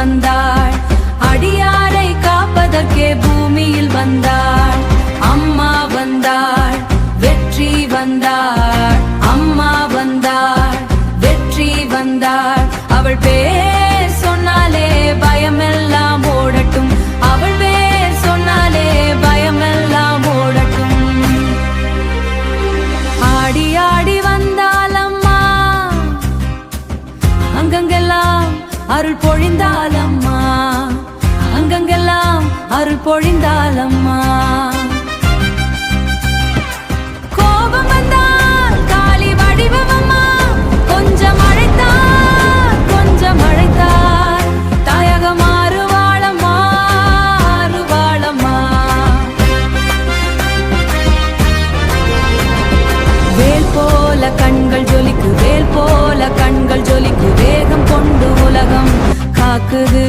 வந்தாள், அடியாரை காப்பதற்கே பூமியில் வந்தாள். அம்மா வந்தாள், வெற்றி வந்தாள். அம்மா வந்தாள், வெற்றி வந்தாள். அவள் பேர் சொன்னாலே பயமெல்லாம் ஓடட்டும். அவள் பேர் சொன்னாலே பயமெல்லாம் ஓடட்டும். ஆடி ஆடி வந்தாள் அம்மா, அங்கங்கெல்லாம் அருள் பொழிந்தாள் அம்மா, அங்கங்கெல்லாம் அருள் பொழிந்தாள் அம்மா. கோபம் வந்தால் காளி வடிவம் அம்மா, கொஞ்சம் அழைத்தார் கொஞ்சம் அழைத்தார். தாயாக மாறுவாளம்மா, மாறுவாளம்மா. வேல் போல கண்கள் ஜொலிக்கு, வேல் போல கண்கள் ஜொலிக்கு. வேகம் கொண்டு உலகம் காக்குது.